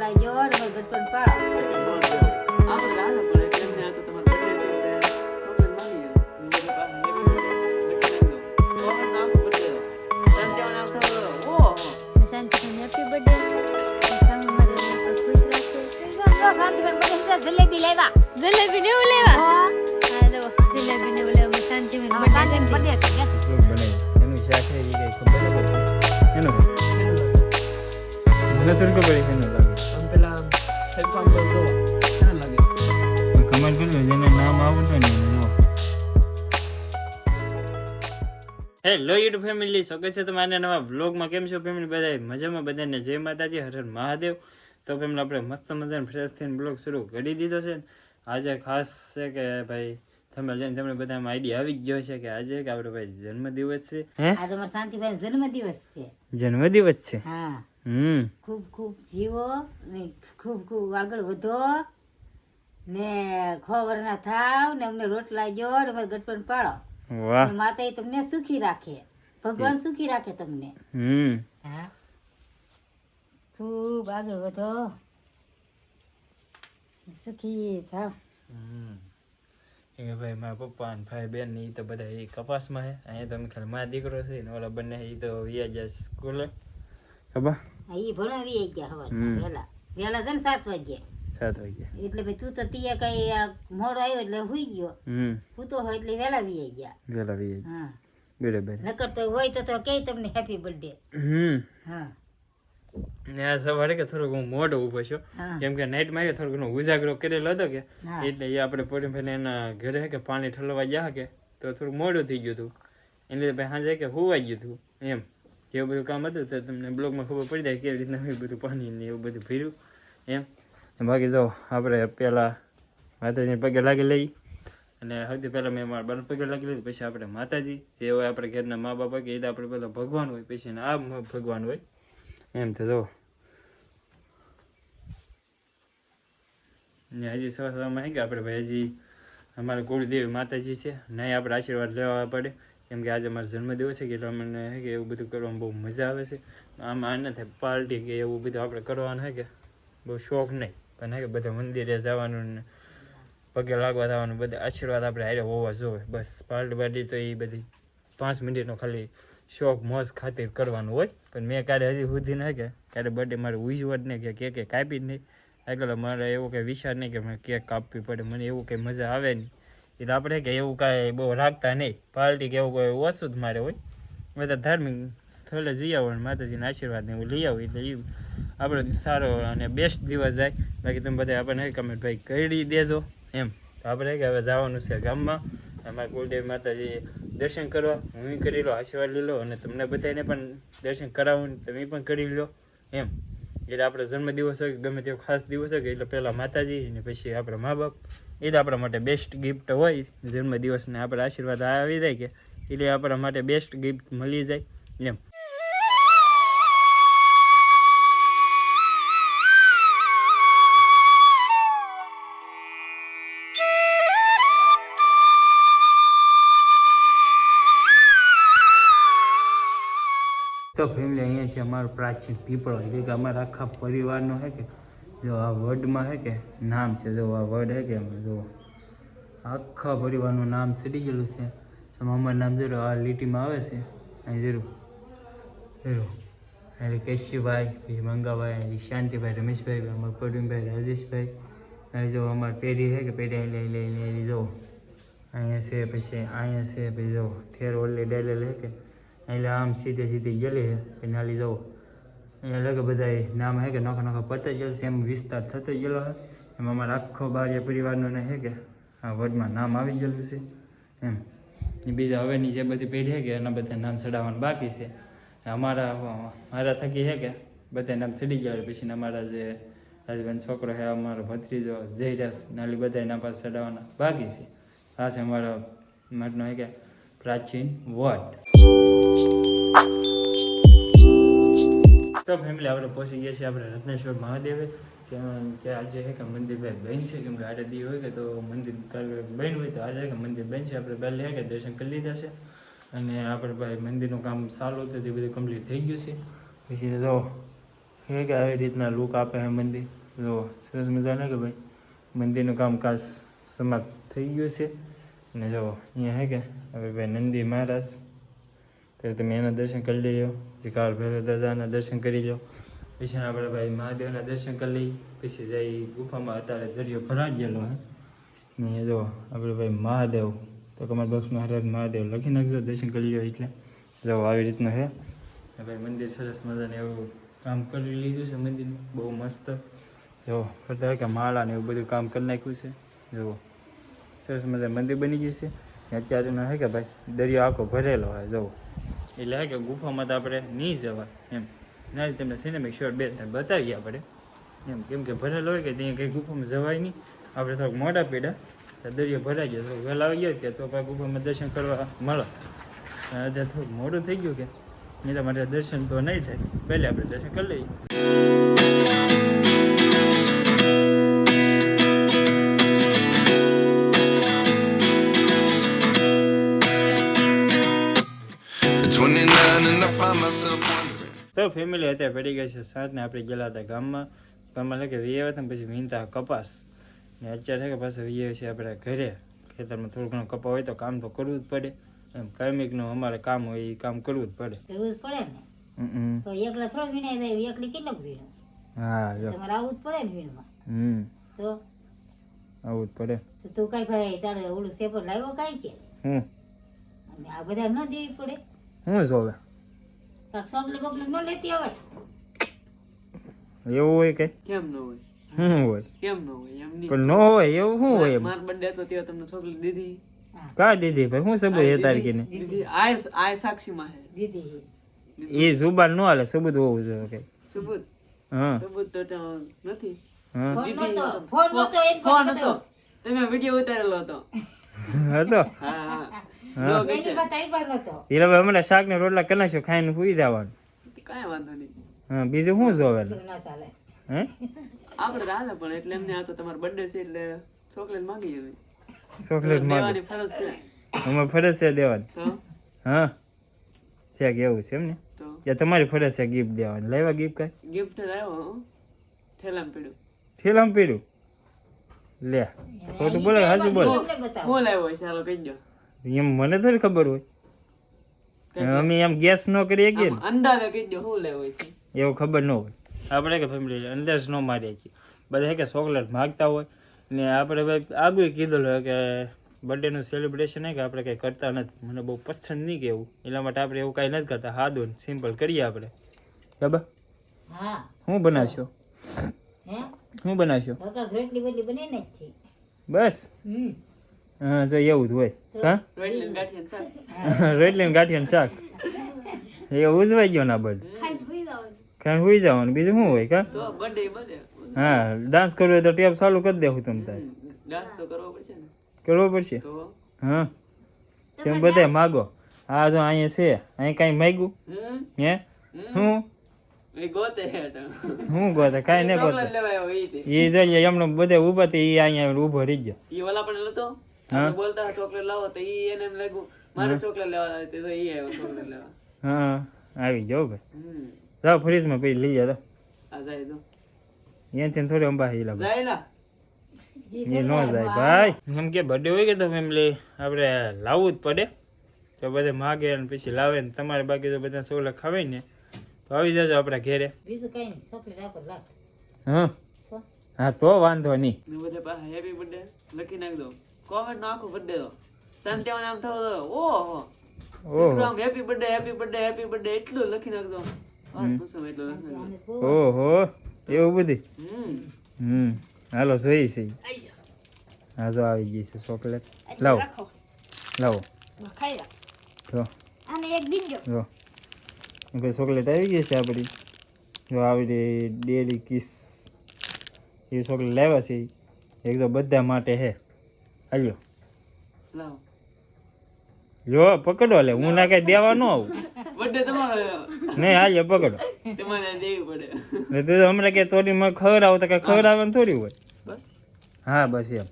લાવજો ને ગટપણ પાડો. આપણે હાલો પણ એક એમને આ તો તમારો બર્થડે છે એટલે ચોકલેટ માંગી મુજબ પાસે નામ બદલે સંજયનું નામ થયું ઓહો શાંતિબેન હેપી બર્થડે. સામુ મારે ખુશ રાખો. શાંતિબેન બધા જલેબી લાવ્યા. જલેબી ને એવું લેવા હા હા જો જલેબી ને એવું લેવા શાંતિબેન શાંતિબેન બર્થડે છે કે લોક બનાવી એનું શાક છે એ કઈ ખબર નથી એનું મને તો ખબર છે એનું લાગે આમ પેલા હેલ્પમ પર જો કેમ લાગે કમેન્ટ કરજો જેને નામ આવડતું હોય ને એને નો હેલો યુટ્યુબ ફેમિલી સ્વાગત છે તમારા નવા વ્લોગમાં. કેમ છો ફેમિલી? બધા મજામાં? બધાને જય માતાજી, હર હર મહાદેવ. તો ફેમિલી આપણે મસ્ત મજાનો ફ્રેશ થઈને બ્લોગ શરૂ કરી દીધો છે. આજે ખાસ છે કે ભાઈ તમે જઈને તમને બધામાં આઈડિયા આવી જ ગયો છે કે આજે કે આપણો ભાઈ જન્મદિવસ છે. હે આજે મારા શાંતિબેન જન્મદિવસ છે. જન્મદિવસ છે. હા હમ ખૂબ ખૂબ જીવો ને ખૂબ ખૂબ આગળ વધો ને ખોવરના થાવ ને અમને રોટલા જો ને અમારે ગટપણ પાડો વાહ. ને માતા તમને સુખી રાખે, ભગવાન સુખી રાખે તમને. હમ હા ખૂબ આગળ વધો, સુખી થાવ. કે ભાઈ મારા પપ્પા ને ભાઈ બેન ને એ તો બધા એ કપાસમાં છે. અહીંયા તો અમે ખાલી મારા દીકરો છે ને ઓલા બંને એ તો વ્યા જાય સ્કૂલે. ખબર એ ભણાવી ગયા હવાર હમ. વહેલા વહેલા છે ને 7 વાગ્યે. 7 વાગ્યા. એટલે ભાઈ તું તો તીએ કઈ મોડો આવ્યો એટલે હુઈ ગયો. હું તો હોય એટલે વહેલા વી ગયા. વેલા વ્યા જાય. હા બરાબર. નકર તો હોય તો કે તમને હેપી બર્થડે. હા ને આ સવારે કે થોડુંક હું મોડો ઊભો છું હા કેમ કે નાઇટમાં આવ્યો થોડું ઘણો ઉજાગરો કરેલો હતો કે હા. એટલે એ આપણે પોડીને એના ઘરે કે પાણી ઠલવા ગયા કે તો થોડું મોડું થઈ ગયું હતું. એટલે ભાઈ સાંજે કે હોવાઈ ગયું હતું એમ જેવું બધું કામ હતું તો તમને બ્લોગમાં ખબર પડી જાય કેવી રીતના હોય બધું પાણી ને એવું બધું ભર્યું એમ. બાકી જો આપણે પહેલાં માતાજીને પગે લાગી લઈ અને સૌથી પહેલાં મેં મારા બાને પગે લાગી લીધું, પછી આપણે માતાજી જે હોય આપણે ઘરના મા બાપા કે એ તો આપણે બધા ભગવાન હોય, પછી આ ભગવાન હોય એમ. તો જો ને હજી સવારમાં હે કે આપણે ભાઈ હજી અમારા કુળદેવી માતાજી છે નહીં આપણે આશીર્વાદ લેવા પડે કેમ કે આજે મારો જન્મદિવસ છે કે એટલે અમને હે કે એવું બધું કરવામાં બહુ મજા આવે છે. આમાં આ નથી પાર્ટી કે એવું બધું આપણે કરવાનું હે કે બહુ શોખ નહીં, પણ હે કે બધા મંદિરે જવાનું ને પગે લાગવા જવાનું, બધા આશીર્વાદ આપણે હારે હોવા જોઈએ. બસ પાર્ટી બાર્ટી તો એ બધી 5 મિનિટનો ખાલી શોખ મોજ ખાतिर કરવાનું હોય. પણ મેં ક્યારે હજી સુધી ન કે ક્યારે બર્થડે મારે ઉજવો જ નહીં કે કેક કાપી જ નહીં. આગળ મારે એવો કંઈ વિચાર નહીં કે મને કેક કાપવી પડે, મને એવું કંઈ મજા આવે નહીં. એટલે આપણે કે એવું કાંઈ બહુ રાખતા નહીં પાર્ટી કે એવું કોઈ ઓછું જ મારે હોય. બધા ધાર્મિક સ્થળે જઈ આવો અને માતાજીના આશીર્વાદ ને એવું લઈ આવો એટલે એ આપણો સારો અને બેસ્ટ દિવસ જાય. બાકી તમે બધા આપણને કમેન્ટ ભાઈ કરી દેજો એમ. તો આપણે કે હવે જવાનું છે ગામમાં અમારા કુળદેવી માતાજી દર્શન કરવા. હું કરી લો, આશીર્વાદ લઈ લો અને તમને બધાને પણ દર્શન કરાવું તમે પણ કરી લો એમ. એટલે આપણો જન્મદિવસ હોય કે ગમે તેવો ખાસ દિવસ હોય કે એટલે પહેલાં માતાજી અને પછી આપણા મા બાપ એ તો આપણા માટે બેસ્ટ ગિફ્ટ હોય. જન્મદિવસને આપણે આશીર્વાદ આવી જાય કે એટલે આપણા માટે બેસ્ટ ગિફ્ટ મળી જાય એમ. તો ફેમિલી અહીંયા છે અમારો પ્રાચીન પીપળો, એટલે કે અમારા આખા પરિવારનો છે કે જો આ વર્ડમાં છે કે નામ છે, જો આ વર્ડ છે કે એમાં જો આખા પરિવારનું નામ સડી ગયેલું છે. એમાં અમારું નામ જરૂર આ લીટીમાં આવે છે અહીં જરૂર જરૂર એટલે કેશુભાઈ, પછી મંગાભાઈ, અહીં શાંતિભાઈ, રમેશભાઈ, અમારા પ્રવીણભાઈ, રાજેશભાઈ. અહીં જો અમારી પેઢી છે કે પેઢી લઈ જો અહીંયા છે, પછી અહીંયા છે, પછી જો ઠેર ઓલી ડેલેલ છે કે એટલે આમ સીધે સીધી ગયેલી છે. પછી નાલી જવો અહીંયા લગે બધા નામ છે કે નોખા નોખા પતા ગયેલું છે, એમ વિસ્તાર થતો ગયેલો છે. એમાં અમારા આખો બારીયા પરિવારનું ને છે કે આ વર્ડમાં નામ આવી ગયેલું છે એમ. એ બીજા હવેની જે બધી પેઢી છે કે એના બધા નામ ચડાવવાનું બાકી છે. મારા થકી છે કે બધા નામ ચડી ગયા. પછી અમારા જે રાજભાઈ છોકરો છે, અમારો ભત્રીજો જયરાસ નાલી બધા નામ પાસે ચડાવવાના બાકી છે. આ છે અમારા માટનો છે કે પ્રાચીન વર્ડ. તો ફેમિલી આપણે પહોંચી ગયા છીએ આપણે રત્નેશ્વર મહાદેવે કે આજે છે કે મંદિર ભાઈ બંધ છે કેમ કે આડે દી હોય કે તો મંદિર બંધ હોય તો આજે કે મંદિર બંધ છે. આપણે પહેલે કે દર્શન કરી લીધા છે અને આપણે ભાઈ મંદિરનું કામ ચાલુ હતું તે બધું કમ્પ્લીટ થઈ ગયું છે. પછી તો હે કે આવી રીતના લુક આપે છે મંદિર. જો સરસ મજા ને કે ભાઈ મંદિરનું કામકાજ સમાપ્ત થઈ ગયું છે. અને જો અહીંયા હે કે હવે ભાઈ નંદી મહારાજ, તો તમે એના દર્શન કરી લેજો. જે કાળ ભૈરવ દાદાના દર્શન કરી લો. પછી આપણે ભાઈ મહાદેવના દર્શન કરી લઈ. પછી જઈ ગુફામાં અત્યારે દરિયો ભરાઈ ગયેલો હે. ને જો આપણે ભાઈ મહાદેવ, તો કમેન્ટ બોક્સમાં હર હર મહાદેવ લખી નાખજો, દર્શન કરી લો. એટલે જો આવી રીતનું છે ભાઈ મંદિર. સરસ મજાને એવું કામ કરી લીધું છે મંદિરનું, બહુ મસ્ત. જો કરતા કે માળા ને એવું બધું કામ કરી નાખ્યું છે. જુઓ સરસ મજા મંદિર બની ગયું છે. અત્યારે હે કે ભાઈ દરિયો આખો ભરેલો હોય. જુઓ એટલે હે કે ગુફામાં તો આપણે નહીં જવાય એમ. ના તમને સિનેમિક શોટ 2-3 બતાવીએ આપણે એમ, કેમ કે ભરેલો હોય કે ત્યાં કંઈ ગુફામાં જવાય નહીં. આપણે થોડુંક મોટા પીડા તો દરિયો ભરાઈ ગયો, થોડુંક વહેલા આવી ગયો ત્યાં તો આપણે ગુફામાં દર્શન કરવા મળે. અત્યારે થોડુંક મોડું થઈ ગયું કે એટલા માટે દર્શન તો નહીં થાય. પહેલે આપણે દર્શન કરી લઈએ. તો ફેમિલી અત્યારે પડી ગઈ છે સાત ને આપણે ગયેલા હતા ગામમાં. ગામમાં કે વીએ હતા ને પછી વીણતા કપાસ ને અત્યારે છે કે પાછા વીએ છે આપણે ઘરે. ખેતરમાં થોડું ઘણું કપા હોય તો કામ તો કરવું જ પડે એમ. કાયમિકનું અમારે કામ હોય એ કામ કરવું જ પડે. કરવું જ પડે ને. તો એકલા થોડું વીણાય જાય, એકલી કેટલું વીણું? હા જો તમારે આવું જ પડે ને વીણમાં. તો આવું જ પડે. તો તું કઈ ભાઈ તારે ઓલું સેપર લાવ્યો કાંઈ કે? અને આ બધા ન દેવી પડે? હું જોવે કાંક ચોકલેટ બોકલેટ ન લેતી આવે? એવું હોય કઈ? કેમ ન હોય? શું હોય? કેમ ન હોય? એમ નહીં. પણ ન હોય એવું શું હોય એમ? માર બર્થડે હતો ત્યારે તમને ચોકલેટ દીધી. કા દીધી ભાઈ? શું સબૂત એ તારીખીને? દીધી. આય સાક્ષીમાં હે. દીધી. એ જુબાન ન હાલે, સબૂત હોવું જોઈએ કઈ. સબૂત? હા સબૂત તો નથી. હા ફોન નતો, ફોન નતો, એક ફોન હતો. તમે વિડિયો ઉતારેલો હતો. હતો. હા હા. હા બ્લોગ એની છે. પાસે તારી પાસે નતો. એ હવે હમણાં શાક ને રોટલા કરી નાખ્યો, ખાઈને સુઈ જવાનું. કાંઈ વાંધો નહીં. હા બીજું શું જોવે? એવું ના ચાલે. હે આપણે તો હાલે પણ એટલે એમને આ તો તમારો બર્થડે છે એટલે ચોકલેટ માંગી અમે. ચોકલેટ માંગે દેવાની ફરજ છે. અમારે ફરજ છે દેવાની. તો હા છે કે એવું છે એમ ને? તો કે તમારી ફરજ છે ગિફ્ટ દેવાની. લાવ્યા ગિફ્ટ કઈ? ગિફ્ટ લાવ્યો ઠેલામાં પડ્યું. ઠેલામાં પીડ્યું લે. ખોટું બોલે હાજુ બોલે. એમને બતાવો. શું લાવ્યો છે ચાલો કહી દો. એમ મને થોડી ખબર હોય. અમે એમ ગેસ ન કરીએ કે આમ અંદાજે કહી દો શું લાવ્યો છે. એવું ખબર ન હોય. આપણે કે ફેમિલી અંદાજ ન મારીએ છીએ. બધા કે ચોકલેટ માગતા હોય ને આપણે ભાઈ આગળ કીધેલું હોય કે બર્થડેનું સેલિબ્રેશન હે કે આપણે કંઈ કરતા નથી. મને બહુ પસંદ નહીં કે એવું, એટલા માટે આપણે એવું કાંઈ નથી કરતા. સાદું સિમ્પલ કરીએ આપણે. બરાબર? હા. શું બનાવશો? હે? શું બનાવશો? કાકા રોટલી બોટલી બનાવીને જ છે. બસ હા જો એવું જ હોય. હા રોટલી ને ગાંઠિયા ને શાક. રોટલી ને ગાંઠિયાનું શાક એ ઉજવાઈ ગયો ના બર્થ. ખાઈને સુઈ જવાનું, બીજું શું હોય? કા તો બર્થડે બર્થડે. હા ડાન્સ કરવો હોય તો ટેપ ચાલુ કરી દેવું તમે તારે. ડાન્સ તો કરવો પડશે ને. કરવો પડશે. તો હા તમે બધા માગો. હા જો અહીંયા છે, અહીં કાંઈ માગ્યું હે? શું એ ગોતે હેઠ. શું ગોતે? કાંઈ નહીં ચોકલેટ ગોતે. લેવા આવ્યો ઈ તે. એ જોઈએ એમને બધે ઉભા તે એ અહીંયા ઊભો રહી ગયો. ઈ ઓલા પણ લેતો. હા. આપણે બોલતા ચોકલેટ લાવો તો ઈ એને એમ લાગ્યું મારે ચોકલેટ લેવા આવે તો ઈ આવ્યો ચોકલેટ લેવા. હા આવી જાઓ ભાઈ. જાઓ ફ્રીજમાં પછી લઈ જાઓ. આ જાય તો. અહીંયાથી થોડી અંબા હિલા જાય લા. એ ન જાય ભાઈ. એમ કે બર્થડે હોય કે તો ફેમિલી આપણે લાવવું જ પડે. તો બધે માગે ને પછી લાવે ને તમારે બાકી તો બધા સોલા ખાવે ને તો આવી જાજો આપણા ઘેરે. બીજું કઈ નહીં, ચોકલેટ આપો લાખ. હા તો હા તો વાંધો નહીં. ને બધે પાછા હેપી બર્થડે લખી નાખ દો. કોમેન્ટ નો આખો બર્થડે દો. સંત્યાવન આમ થવો તો ઓહો. ઓહો આમ happy birthday happy birthday happy birthday એટલું લખી નાખજો. વાત પૂછો એટલું લખી નાખજો. આને તો ઓહો એવું બધું. હમ. હાલો જોઈ છે. હા જો આવી ગઈ છે ચોકલેટ. લાવો લાવો ખાઈ લો. જો આને એક દીજો. જો કોઈ ચોકલેટ આવી ગઈ છે આપણી. જો આવી ડેરી કિસ એ ચોકલેટ લાવ્યા છે. એક તો બધા માટે હે. હાલ્યો લાવો. જો પકડો લે, હું ના કઈ દેવા ન આવું. બર્થડે તમારો નહીં હાલ્યો પકડો. તમારે દેવી પડે. એટલે તું હમણાં કે થોડી મને ખવડાવો તો કઈ ખવડાવવાનું થોડી હોય. બસ. હા બસ એમ.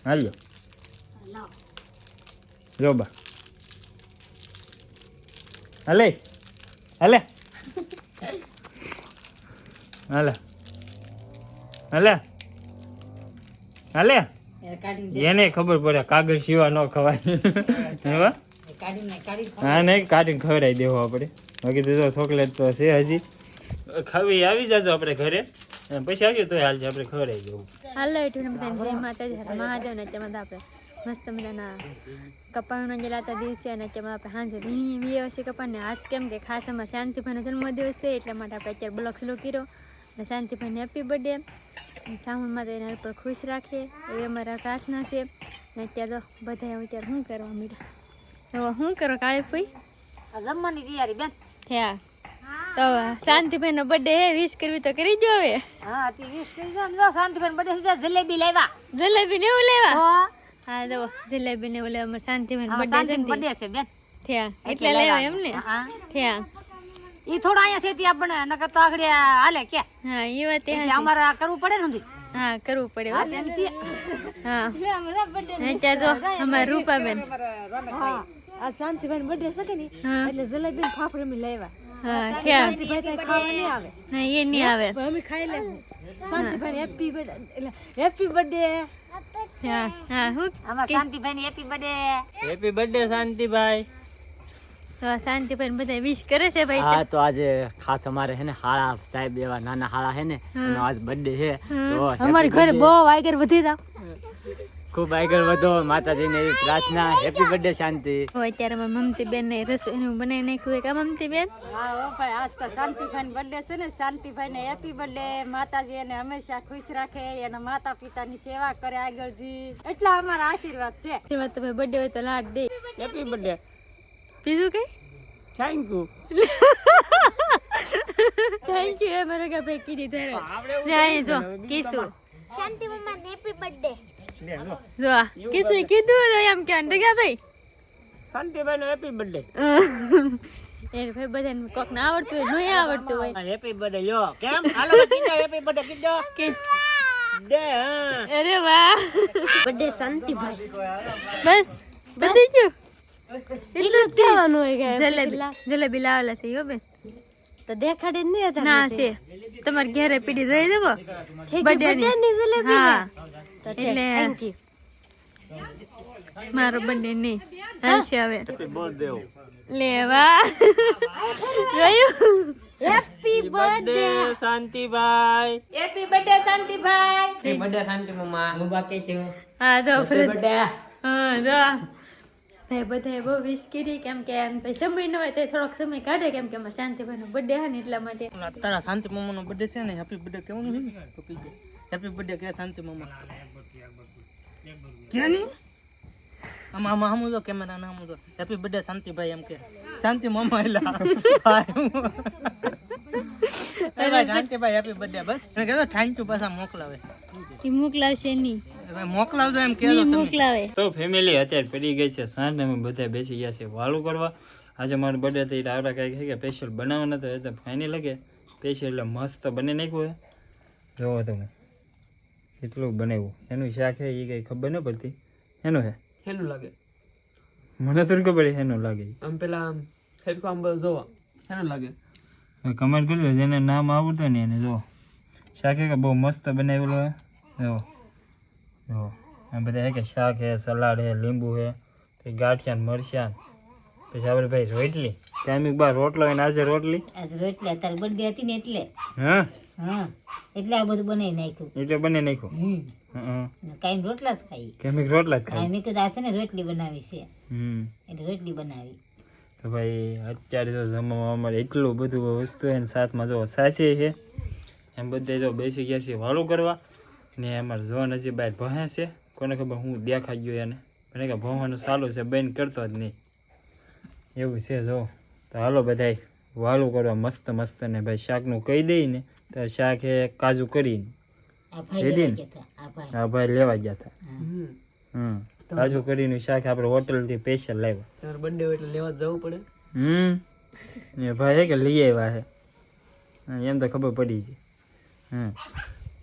હાલ્યો જો બા હાલે હાલે હાલે હાલે હાલે એ કાઢીને દે. એને ખબર પડે કાગળ સિવા ન ખવાય હે એ કાઢી હા નહીં કાઢીને ખવડાવી દેવો આપણે બાકી તો જો ચોકલેટ તો છે હજી ખાવી આવી જાજો આપણે ઘરે અને પછી આવ્યું તો હાલ આપણે ખવડાવી દેવું હાલો એઠું બધા જય માતાજી હાલો મહાદેવ ને તેમાં આપણે મસ્ત મજાના કપાળનો જે લાતા દિવસે અને તેમાં આપણે સાંજે વીએ વર્ષે કપાળને આજ કેમ કે ખાસ અમારા શાંતિભાઈનો જન્મદિવસ છે એટલા માટે આપણે અત્યારે બ્લોગ શરૂ કર્યો અને શાંતિભાઈને હેપી બર્થડે સામુન માતા એના પર ખુશ રાખે એવી અમારા પ્રાર્થના છે અને અત્યારે તો બધા અત્યારે શું કરવા મીઠા હવે શું કરો કાળી ફઈ આ જમવાની તૈયારી બેન. થયા તો શાંતિભાઈનો બર્થડે હે વિશ કરવી તો કરી જો હવે હા તે 20 કરી દો ને. જો શાંતિબેન બધે સીધા જલેબી લાવ્યા. જલેબી ને એવું લેવા હો હા જો જલેબી ને એવું લેવા અમારા શાંતિભાઈનો આમાં બર્થડે છે શાંતિનો ને birthday છે બેન. થયા એટલે લેવા એમ ને હા થયા ઈ થોડા અહીંયા છે ત્યાં બને નકર તો આગળ હાલે કે હા એ વાત એ એટલે અમારે આ કરવું પડે ને ઊંધી. હા કરવું પડે હા હો. તેનથી હા અત્યારે તો અમારા રૂપાબેન આ શાંતિભાઈ બર્થડે છે કે નહીં હા એટલે જલેબી ફાફડી અમે લાવ્યા હા થયા શાંતિભાઈ ત્યાં ખાવા નહીં આવે ના એ નહીં આવે પણ અમે ખાઈ લેવું શાંતિભાઈ હેપી બર્થડે એટલે હેપી બર્થડે હા હા હું અમારા શાંતિભાઈની happy birthday. Happy birthday Shantibhai તો શાંતિભાઈ બધા વિશ કરે છે ભાઈ હા તો આજે ખાસ અમારે હે ને હાળા સાહેબ એવા નાના હાળા હે ને એનો આજ બર્થડે છે તો અમારી ઘરે બહુ આગળ વધી જાવ ખૂબ આગળ વધો માતાજીને એવી પ્રાર્થના હેપી બર્થડે શાંતિ તો અત્યારે અમારા મમતી બેન ને રસોઈનું બનાવી નાખ્યું કા મમતી બેન હા ઓ ભાઈ આજ તો શાંતિભાઈ બર્થડે છે ને શાંતિભાઈ ને હેપી બર્થડે માતાજી એને હંમેશા ખુશ રાખે એના માતા પિતાની સેવા કરે આગળજી એટલા અમારા આશીર્વાદ છે તેમાં તો ભાઈ બર્થડે હોય તો લાડ દે હેપી બર્થડે બીજું કઈ થેન્ક યુ થેન્ક યુ એ મારે કે ભાઈ કીધી ધરે ને અહીં જો કીશું શાંતિ મમ્મા હેપી બર્થડે જો આ કીશું કીધું તો એમ કે અંડે ગયા ભાઈ શાંતિભાઈ નો હેપી બર્થડે એ ભાઈ બધાને કોક ને આવડતું હોય નહીં આવડતું હોય હેપી બર્થડે યો કેમ હાલો કીધો હેપી બર્થડે કીધો કે દે હા અરે વાહ બર્થડે શાંતિભાઈ બસ બધી ગયું એટલું જ કહેવાનું હોય કે જલેબી જલેબી લાવેલા છે યો બેન તો દેખાડે જ નહીં હતા ના છે તમારે ઘરે પીડી જોઈ દેવો બર્થડે ની જલેબી હા તો એટલે થેન્ક યુ મારો બર્થડે નહીં હશે હવે હેપી બર્થડે લેવા જોયું happy birthday Shantibhai happy birthday Shantibhai happy birthday Shanti મમ્મા હું બાકી છું હા જો ફ્રેન્ડ હા જો ભાઈ બધાએ બહુ વિશ કરી કેમ કે ભાઈ સમય ન હોય તો થોડોક સમય કાઢે કેમ કે અમારા શાંતિભાઈનો બર્થડે છે ને એટલા માટે તારા શાંતિ મમ્મા નો બર્થડે છે ને હેપી બર્થડે કેવું છે ને તો કીજે હેપી બર્થડે કે શાંતિ મમ્મા કે ની આમાં હમું જો કેમેરા ના હમું જો હેપી બર્થડે શાંતિભાઈ એમ કે શાંતિ મમ્મા એલા અરે શાંતિભાઈ હેપી બર્થડે બસ એને કહેતો થેન્ક યુ પાછા મોકલાવે એ મોકલાવશે નહીં હવે મોકલાવજો એમ કહેજો નહીં તમે મોકલાવે તો ફેમિલી અત્યારે પડી ગઈ છે સાંજ ને અમે બધા બેસી ગયા છે વાલું કરવા આજે મારો બર્થડે થઈ આવડા કાંઈક કે સ્પેશિયલ બનાવવાનો હતો એટલે ફાઇનલ લાગે સ્પેશિયલ એટલે મસ્ત બની નાખ્યું હે જોવો તમે કેટલું બનાવ્યું એનું શાક છે એ કંઈ ખબર ન પડતી એનું હે હેનું લાગે મને તો ખબર છે એનું લાગે આમ પેલા આમ હેરકો આમ બધું જોવા હેનું લાગે કમેન્ટ કરજો જેને નામ આવડતું ને એને જો શાક કે બહુ મસ્ત બનાવેલું હે જો જો આ બધા હે કે શાક હે સલાડ હે લીંબુ હે પછી ગાંઠિયા ને મરચાં પછી આપણે ભાઈ રોટલી ટાઈમિંગ બાર રોટલો હોય ને આજે રોટલી આજ રોટલી અત્યારે બર્થડે હતી ને એટલે હા હા એટલે આ બધું બનાવી નાખ્યું. એટલે બને નાખ્યું કાંઈ રોટલા જ ખાઈ કેમિક રોટલા જ ખાય કાંઈ મેં કીધું આ છે ને રોટલી બનાવી છે એટલે રોટલી બનાવી. તો ભાઈ અત્યારે જો જમવામાં અમારે એટલું બધું વસ્તુ છે ને સાથમાં જો સાસી છે એમ બધે જો બેસી ગયા છે વાળું કરવા ને અમારે જોન હજી બહાર ભણે છે કોને ખબર હું દેખાઈ ગયો એને મને કે ભણવાનું ચાલુ છે બંધ કરતો જ નહીં એવું છે જો તો હાલો બધાય વાળું કરવા મસ્ત મસ્ત ને ભાઈ શાકનું કહી દઈ ને તો શાક એ કાજુ કરીને આ ભાઈ રેડી લેવા ને? ગયા હતા, આ ભાઈ આ ભાઈ લેવા ગયા હતા હમ કાજુ કરીનું શાક આપણે હોટલથી સ્પેશિયલ લાવ્યા તમારો બર્થડે હોય એટલે લેવા જ જવું પડે એ ભાઈ હે કે લઈ આવ્યા છે હા, એમ તો ખબર પડી છે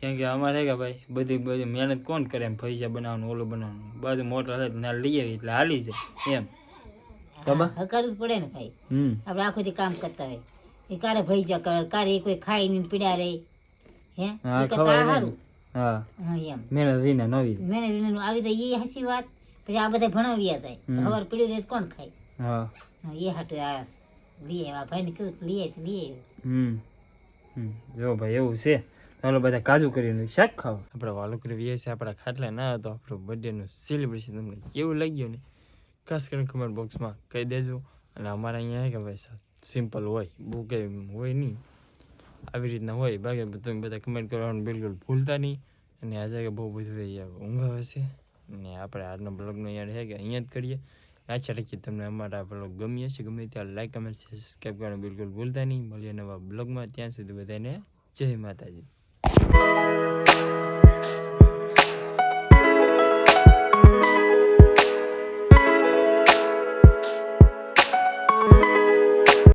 કેમ કે અમારે કે ભાઈ બધી મહેનત કોણ કરે એમ પૈસા બનાવવાનું ઓલું બનાવવાનું બાજુ મોટર હે ના લઈ આવી એટલે હાલી જાય એમ ખબર હા, કરવું જ પડે ને ભાઈ આપણે આખો દી કામ કરતા હોય એ કારે ભૈજા કરે કારે એ કોઈ ખાઈ નહીં પીડ્યા રહે હે હા, ઈ કે ખવાય તા નહીં. હારું. હા હા એમ મેળા વિના નવી મેને વિનાનું આવી જાય એ હાચી વાત. પછી આ બધા ભણાવ્યા જાય હમ. ખબર પડ્યું રહે તો કોણ ખાય. હા હા, એ હાટું આ લઈ આવ્યા ભાઈને કીધું તો લઈ આવી તો લઈ આવ્યું. જો ભાઈ એવું છે. ચાલો બધા કાજુ કરીને શાક ખાવ. આપણે વાલુકરી વીએ છે આપણા ખાટલા ના હતો આપણું બર્થડેનું સેલિબ્રેશન તમને કેવું લાગ્યું ને ખાસ કરીને કમેન્ટ બોક્સમાં કહી દેજો. અને અમારા અહીંયા હે કે ભાઈ સિમ્પલ હોય બહુ કંઈ હોય નહીં આવી રીતના હોય. બાકી તમે બધા કમેન્ટ કરવાનું બિલકુલ ભૂલતા નહીં. અને આજે કે બહુ બધું યાર ઊંઘ આવે છે. અને આપણે આજનો બ્લોગનો યાર છે કે અહીંયા જ કરીએ. આશા રાખીએ તમને અમારા બ્લોગ ગમી હશે. ગમે ત્યાં લાઈક કમેન્ટ સબસ્ક્રાઈબ કરવાનું બિલકુલ ભૂલતા નહીં. મળીએ નવા બ્લોગમાં. ત્યાં સુધી બધાને જય માતાજી.